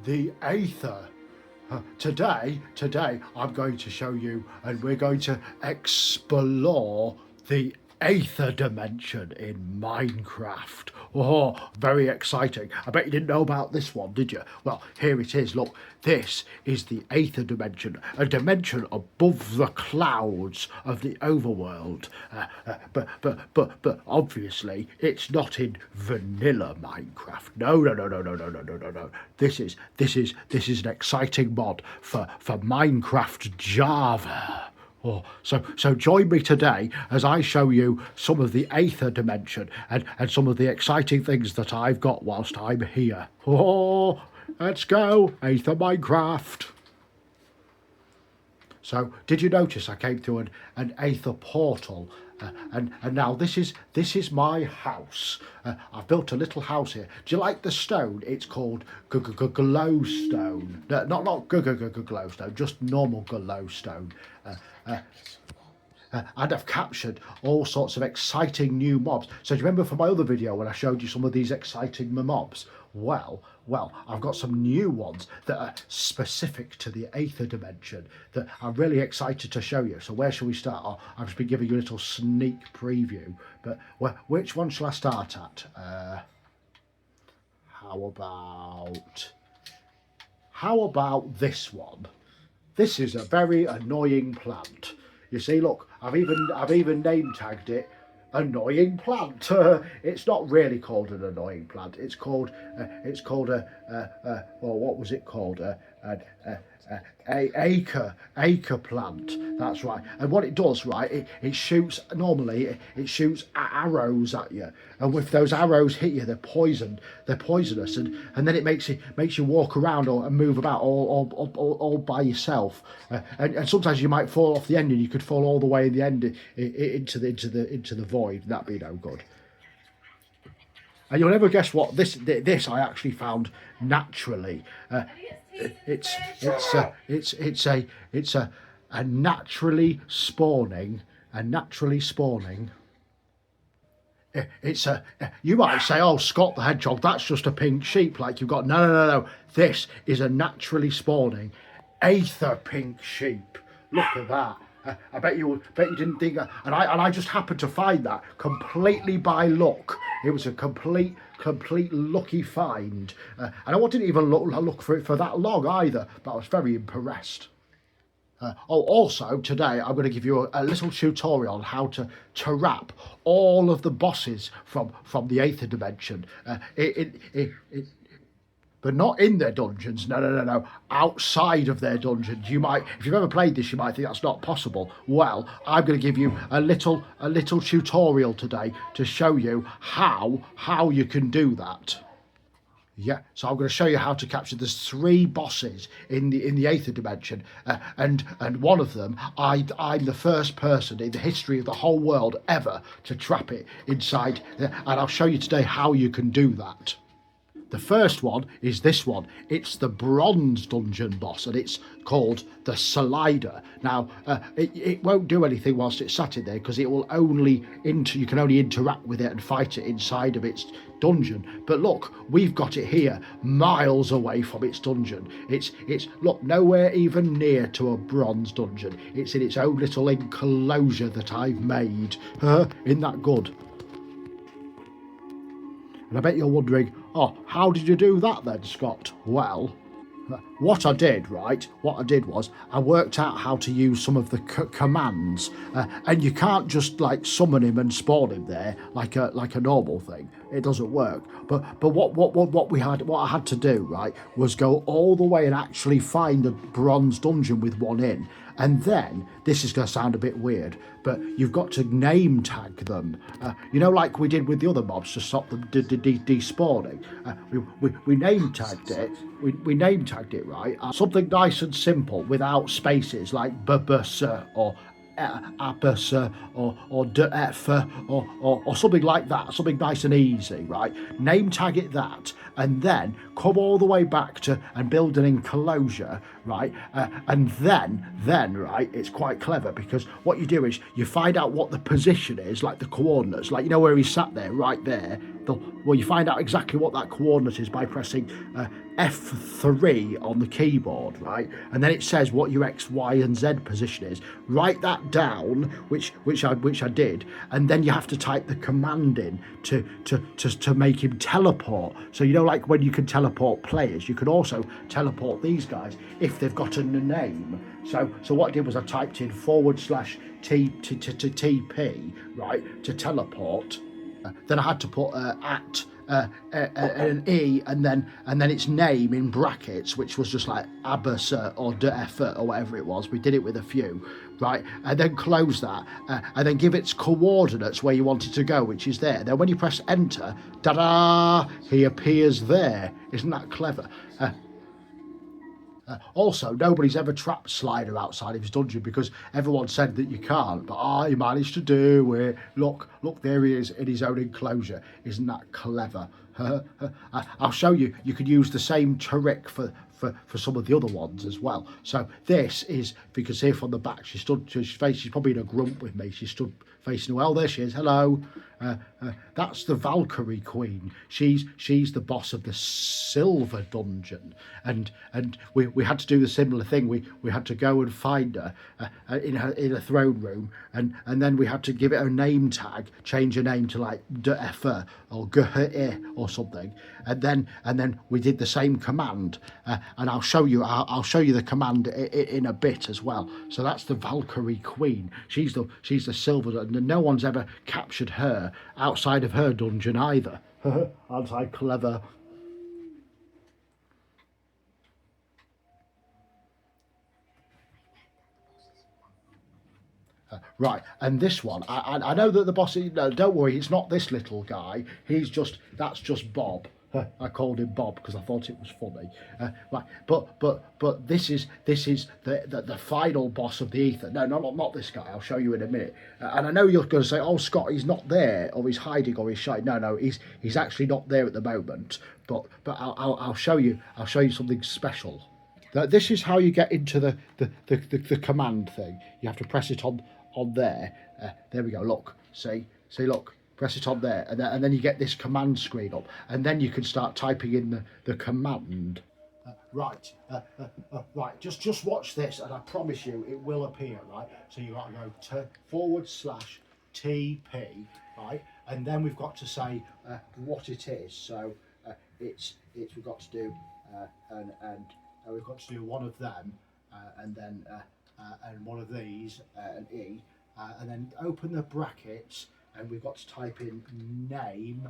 the Aether. Today I'm going to show you, and we're going to explore the Aether dimension in Minecraft. Oh, very exciting. I bet you didn't know about this one, did you? Well, here it is. Look, this is the Aether dimension, a dimension above the clouds of the overworld. But obviously it's not in vanilla Minecraft. No. This is an exciting mod for Minecraft Java. Oh, so join me today as I show you some of the Aether dimension and some of the exciting things that I've got whilst I'm here. Oh, let's go, Aether Minecraft. So, did you notice I came through an Aether portal? And now this is my house. I've built a little house here. Do you like the stone? It's called glowstone. Not glowstone, just normal glowstone. And I've captured all sorts of exciting new mobs. So do you remember from my other video when I showed you some of these exciting mobs? Well, I've got some new ones that are specific to the Aether dimension that I'm really excited to show you. So where shall we start? Oh, I've just been giving you a little sneak preview. But which one shall I start at? How about this one? This is a very annoying plant. You see, look, I've even name tagged it annoying plant. It's not really called an annoying plant. It's called what was it called? Acre plant. That's right. And what it does, right? It shoots normally. It shoots arrows at you, and if those arrows hit you, they're poisoned. They're poisonous, and then it makes you walk around and move about all by yourself. And sometimes you might fall off the end, and you could fall all the way in the end into the void. That'd be no good. And you'll never guess what this I actually found naturally. It's a naturally spawning. You might say, oh, Scott the Hedgehog, that's just a pink sheep like you've got. No. This is a naturally spawning Aether pink sheep. Look at that. I bet you didn't think that, and I just happened to find that completely by luck. It was a complete lucky find, and I didn't even look for it for that long either. But I was very impressed. Also today I'm going to give you a little tutorial on how to wrap all of the bosses from the Aether dimension. But not in their dungeons. No. Outside of their dungeons. You might, if you've ever played this, you might think that's not possible. Well, I'm going to give you a little tutorial today to show you how you can do that. Yeah, so I'm going to show you how to capture. There's 3 bosses in the Aether dimension, and one of them, I'm the first person in the history of the whole world ever to trap it inside, and I'll show you today how you can do that. The first one is this one. It's the bronze dungeon boss, and it's called the Slider. Now, it won't do anything whilst it's sat in there, because it will you can only interact with it and fight it inside of its dungeon. But look, we've got it here, miles away from its dungeon. It's look, nowhere even near to a bronze dungeon. It's in its own little enclosure that I've made. Isn't that good? And I bet you're wondering, oh, how did you do that then, Scott? Well, what I did was I worked out how to use some of the commands, and you can't just like summon him and spawn him there like a normal thing. It doesn't work. But what I had to do, right, was go all the way and actually find a bronze dungeon with one in. And then, this is going to sound a bit weird, but you've got to name tag them. Like we did with the other mobs to stop them despawning. We name tagged it. We name tagged it, right? Something nice and simple without spaces, like babasa or apasa or defa or something like that, something nice and easy, right? Name tag it that, and then come all the way back to and build an enclosure right? And then, right, it's quite clever because what you do is you find out what the position is, like the coordinates, like you know where he sat there, right there. Well, you find out exactly what that coordinate is by pressing F3 on the keyboard, right? And then it says what your X, Y, and Z position is. Write that down, which I did, and then you have to type the command in to make him teleport. So you know, like when you can teleport players, you can also teleport these guys if they've got a name. So what I did was I typed in /TP, right, to teleport. Then I had to put at an E and then its name in brackets, which was just like Abasa or Defa or whatever it was. We did it with a few, right? And then close that and then give its coordinates where you want it to go, which is there. Then when you press enter, ta-da, he appears there. Isn't that clever? Also, nobody's ever trapped Slider outside of his dungeon because everyone said that you can't, but he managed to do it. Look, there he is in his own enclosure. Isn't that clever? I'll show you. You could use the same trick for some of the other ones as well. So this is, if you can see from the back, she's probably in a grump with me. She stood facing, well, there she is. Hello. That's the Valkyrie Queen. She's the boss of the Silver Dungeon, and we had to do the similar thing. We had to go and find her in a throne room, and then we had to give it a name tag, change her name to like Defa or Ghe or something, and then we did the same command, and I'll show you the command in a bit as well. So that's the Valkyrie Queen. She's the Silver, and no one's ever captured her outside of her dungeon either. Aren't I clever? Right, and this one, I know that the boss, no, don't worry, it's not this little guy. That's just Bob. I called him Bob because I thought it was funny. Right, but this is the final boss of the Aether. No, not this guy. I'll show you in a minute. And I know you're going to say, "Oh, Scott, he's not there, or he's hiding, or he's shy." No, he's actually not there at the moment. But I'll show you. I'll show you something special. This is how you get into the command thing. You have to press it on there. There we go. Look, see, look. Press it on there, and then you get this command screen up, and then you can start typing in the command. Right. Just watch this, and I promise you it will appear. Right. So you got to go to /TP, right, and then we've got to say what it is. So it's we've got to do and we've got to do one of them, and then and one of these, an E, and then open the brackets. And we've got to type in name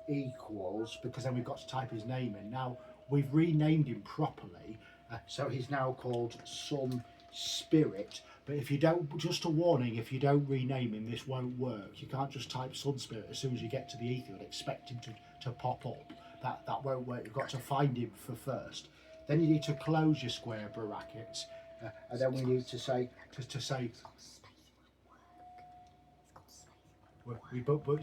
equals, because then we've got to type his name in. Now, we've renamed him properly, so he's now called Sun Spirit. But if you don't, just a warning, if you don't rename him, this won't work. You can't just type Sun Spirit as soon as you get to the Aether and expect him to pop up. That won't work. You've got to find him first. Then you need to close your square brackets, and then we need to say, but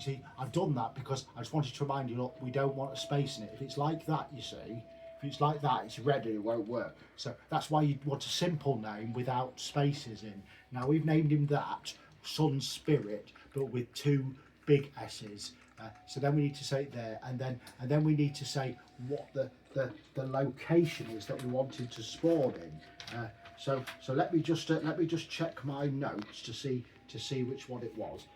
see, I've done that because I just wanted to remind you, look, we don't want a space in it. If it's like that, you see, if it's like that, it's red and it won't work. So that's why you want a simple name without spaces in. Now we've named him that, Sun Spirit, but with two big S's. So then we need to say it there, and then we need to say what the location is that we want him to spawn in. So let me just check my notes to see which one it was.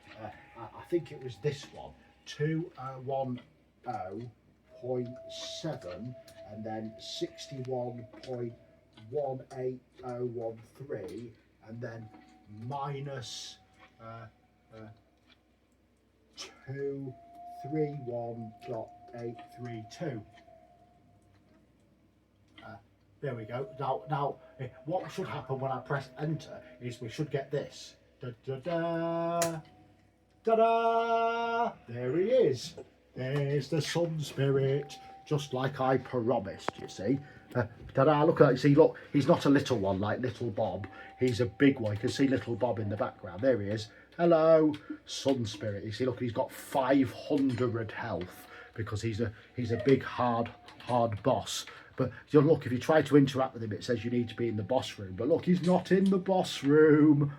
I think it was this one, 210.7, and then 61.18013, and then minus 231.832. There we go. Now, what should happen when I press enter is we should get this. Da da da. Ta-da! There he is. There's the Sun Spirit, just like I promised, you see. Ta-da, look at that. See, look, he's not a little one like Little Bob. He's a big one. You can see Little Bob in the background. There he is. Hello, Sun Spirit. You see, look, he's got 500 health. because he's a big hard boss. But you look, if you try to interact with him, it says you need to be in the boss room. But look, he's not in the boss room.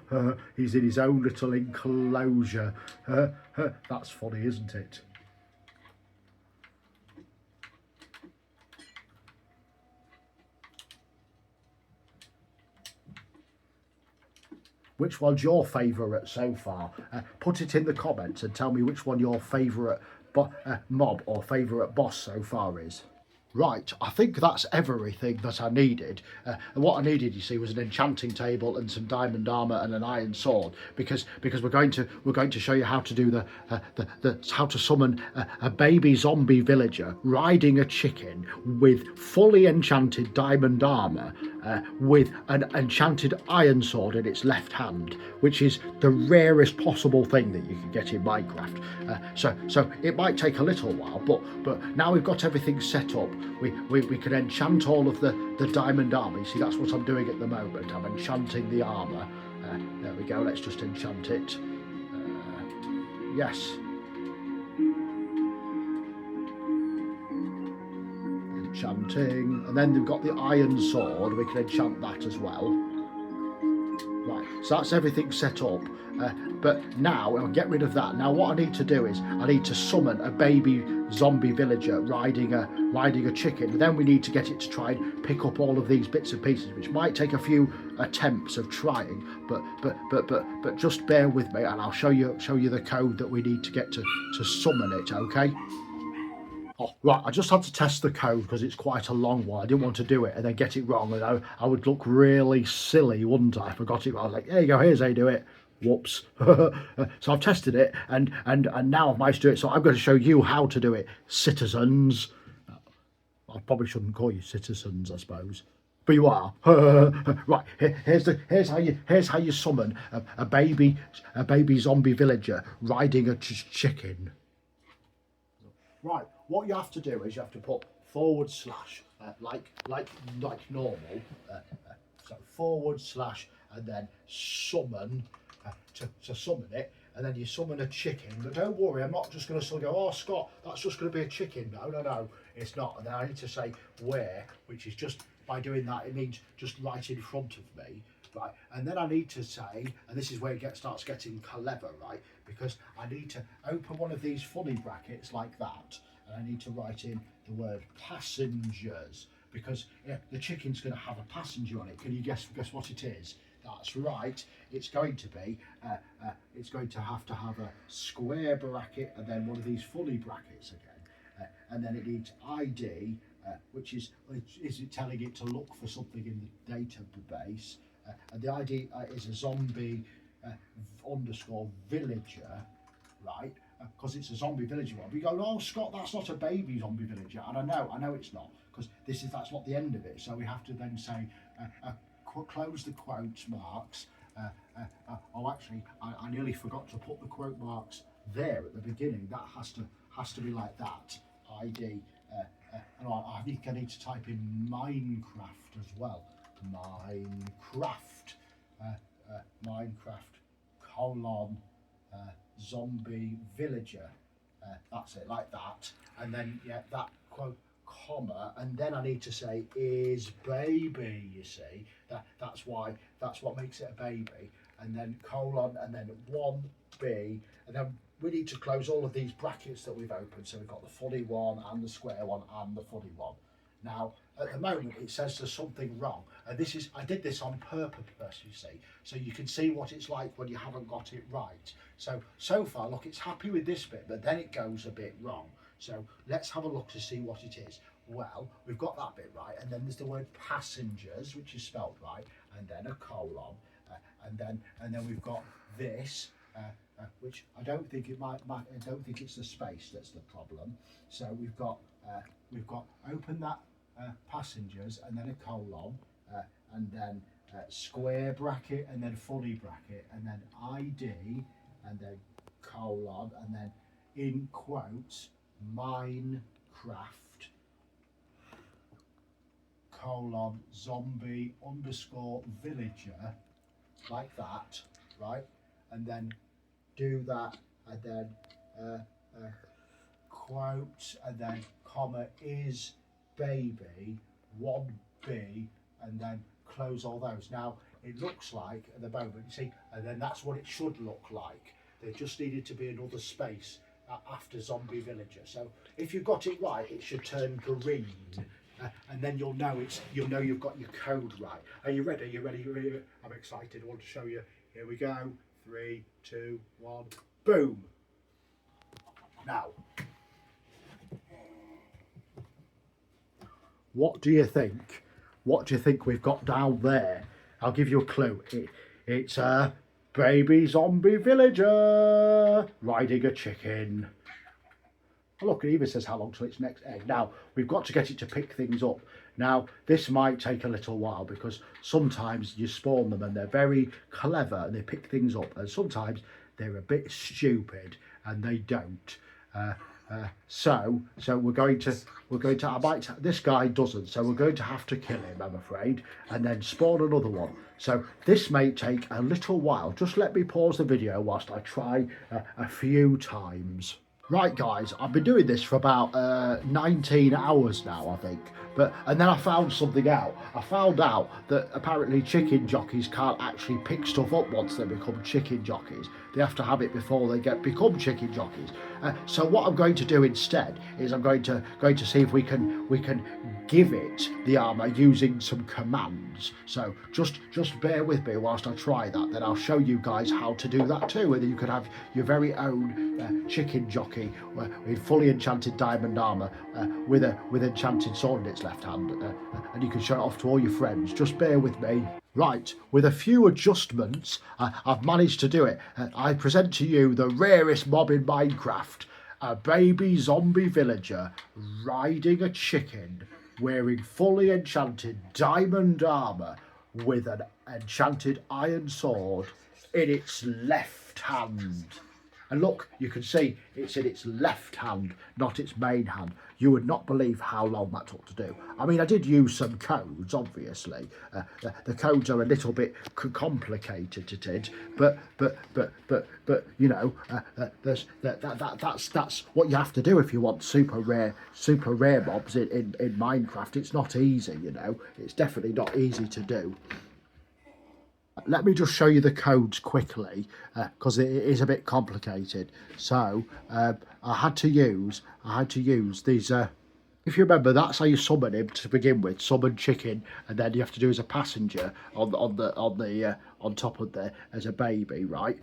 He's in his own little enclosure. That's funny, isn't it? Which one's your favourite so far? Put it in the comments and tell me which one your favourite mob or favourite boss so far is. Right, I think that's everything that I needed. And what I needed, you see, was an enchanting table and some diamond armor and an iron sword, because we're going to show you how to do the how to summon a baby zombie villager riding a chicken with fully enchanted diamond armor, with an enchanted iron sword in its left hand, which is the rarest possible thing that you can get in Minecraft. So it might take a little while, but now we've got everything set up. We can enchant all of the diamond armor. You see, that's what I'm doing at the moment. I'm enchanting the armor. There we go. Let's just enchant it. Yes. Enchanting. And then we've got the iron sword. We can enchant that as well. Right, so that's everything set up. But now I'll get rid of that. Now what I need to do is I need to summon a baby zombie villager riding a chicken. And then we need to get it to try and pick up all of these bits and pieces, which might take a few attempts of trying. But just bear with me, and I'll show you the code that we need to get to summon it. Okay. Oh, right, I just had to test the code because it's quite a long one. I didn't want to do it and then get it wrong, and I would look really silly, wouldn't I? I forgot it. I was like, there you go, here's how you do it. Whoops. So I've tested it, and now I've managed to do it. So I'm going to show you how to do it, citizens. I probably shouldn't call you citizens, I suppose, but you are. Right, here's how you summon a baby zombie villager riding a chicken. Right, what you have to do is you have to put / like normal. So / and then summon to summon it, and then you summon a chicken. But don't worry, I'm not just going to go, oh Scott, that's just going to be a chicken. No, it's not. And then I need to say where, which is just by doing that, it means just right in front of me. Right, and then I need to say, and this is where it starts getting clever, right? Because I need to open one of these funny brackets like that, and I need to write in the word passengers, because the chicken's going to have a passenger on it. Can you guess what it is? That's right. It's going to be. It's going to have a square bracket and then one of these funny brackets again, and then it needs ID, which is it telling it to look for something in the database. And the ID is a zombie underscore villager, right? Because it's a zombie villager one. We go, oh Scott, that's not a baby zombie villager. And I know it's not, because that's not the end of it. So we have to then say, close the quote marks. Oh, actually, I nearly forgot to put the quote marks there at the beginning. That has to be like that. ID. And I think I need to type in Minecraft as well. Minecraft colon zombie villager. That's it, like that. And then that quote comma, and then I need to say is baby. You see, that's what makes it a baby. And then colon, and then 1B, and then we need to close all of these brackets that we've opened. So we've got the funny one and the square one and the funny one. Now, at the moment, it says there's something wrong. And I did this on purpose, you see. So you can see what it's like when you haven't got it right. So far, look, it's happy with this bit, but then it goes a bit wrong. So let's have a look to see what it is. Well, we've got that bit right. And then there's the word passengers, which is spelt right. And then a colon. And then we've got this, which I don't think I don't think it's the space that's the problem. So we've got open that passengers, and then a colon, and then square bracket, and then funny bracket, and then ID, and then colon, and then in quotes Minecraft colon zombie underscore villager, like that, right? And then do that, and then quote, and then comma is baby 1B, and then close all those. Now it looks like at the moment, you see, and then that's what it should look like. There just needed to be another space after zombie villager. So if you got it right, it should turn green, and then you'll know you've got your code right. Are you ready? Are you ready? I'm excited. I want to show you. Here we go. 3, 2, 1, boom. Now, what do you think? What do you think we've got down there? I'll give you a clue. It's a baby zombie villager riding a chicken. Oh, look, it even says how long till its next egg. Now, we've got to get it to pick things up. Now, this might take a little while because sometimes you spawn them and they're very clever and they pick things up, and sometimes they're a bit stupid and they don't. So we're going to, this guy doesn't, so we're going to have to kill him, I'm afraid, and then spawn another one. So this may take a little while. Just let me pause the video whilst I try a few times. Right guys, I've been doing this for about 19 hours now, I think. And then I found something out. I found out that apparently chicken jockeys can't actually pick stuff up once they become chicken jockeys. They have to have it before they become chicken jockeys. So what I'm going to do instead is I'm going to see if we can give it the armor using some commands. So just bear with me whilst I try that. Then I'll show you guys how to do that too, and then you could have your very own chicken jockey with fully enchanted diamond armor with enchanted sword in its left hand, and you can show it off to all your friends. Just bear with me. Right, with a few adjustments, I've managed to do it. I present to you the rarest mob in Minecraft, a baby zombie villager riding a chicken, wearing fully enchanted diamond armour with an enchanted iron sword in its left hand. And look, you can see it's in its left hand, not its main hand. You would not believe how long that took to do. I mean, I did use some codes, obviously. The codes are a little bit complicated, but you know, that's what you have to do if you want super rare mobs in Minecraft. It's not easy, you know. It's definitely not easy to do. Let me just show you the codes quickly because it is a bit complicated. So I had to use these. If you remember, that's how you summon him to begin with. Summon chicken, and then you have to do as a passenger on top of there as a baby, right?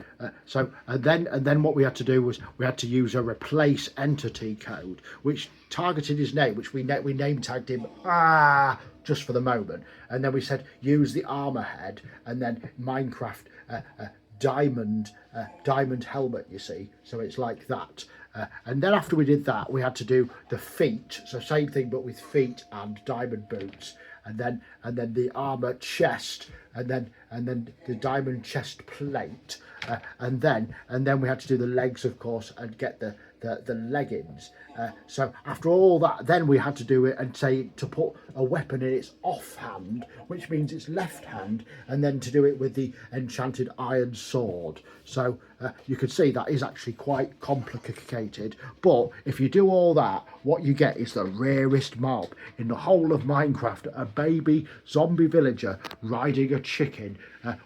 And then what we had to do was we had to use a replace entity code, which targeted his name, which we name tagged him just for the moment, and then we said use the armor head, and then Minecraft diamond helmet, you see, so it's like that. And then after we did that, we had to do the feet, so same thing but with feet and diamond boots, and then the armor chest, and then the diamond chest plate, and then we had to do the legs, of course, and get the leggings. So after all that, then we had to do it and say to put a weapon in its off hand, which means its left hand, and then to do it with the enchanted iron sword. So you can see that is actually quite complicated, but if you do all that, what you get is the rarest mob in the whole of Minecraft, a baby zombie villager riding a chicken,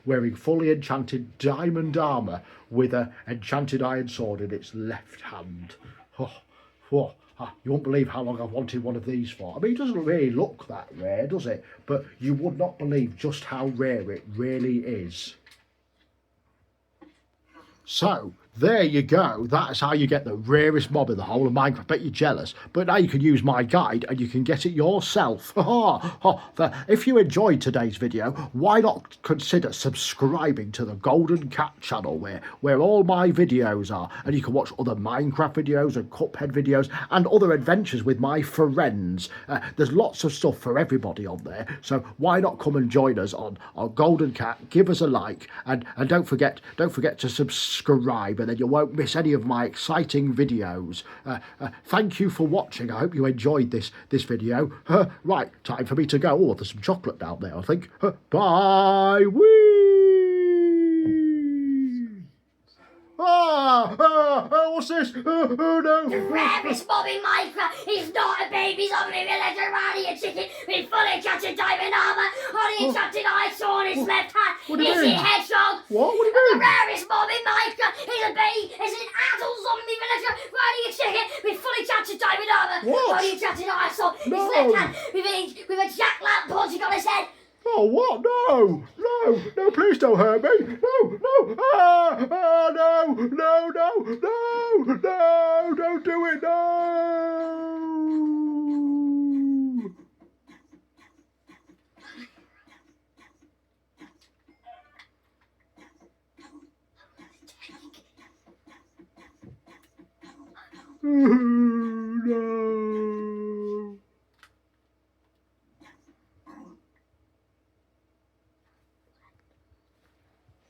wearing fully enchanted diamond armor with an enchanted iron sword in its left hand. You won't believe how long I've wanted one of these for. I mean, it doesn't really look that rare, does it? But you would not believe just how rare it really is. So, there you go. That's how you get the rarest mob in the whole of Minecraft. Bet you're jealous. But now you can use my guide and you can get it yourself. If you enjoyed today's video, why not consider subscribing to the Golden Cat channel where all my videos are. And you can watch other Minecraft videos and Cuphead videos and other adventures with my friends. There's lots of stuff for everybody on there. So why not come and join us on Golden Cat. Give us a like and don't forget to subscribe, and then you won't miss any of my exciting videos. Thank you for watching. I hope you enjoyed this video. Right, time for me to go. Oh, there's some chocolate down there, I think. Bye. Whee! What's this? Oh no! The rarest mob in Minecraft. He's not a baby zombie villager, riding a chicken with fully enchanted diamond armor, on the enchanted ice on his left hand. What do you Is mean? he Hedgehog? What do you The mean? rarest mob in Minecraft is an adult zombie villager riding a chicken with fully enchanted diamond armor, What? on the enchanted ice on his No. left hand, with a jack-lamp pointing on his head. Oh, what? No, please don't hurt me. No. No, don't do it, no.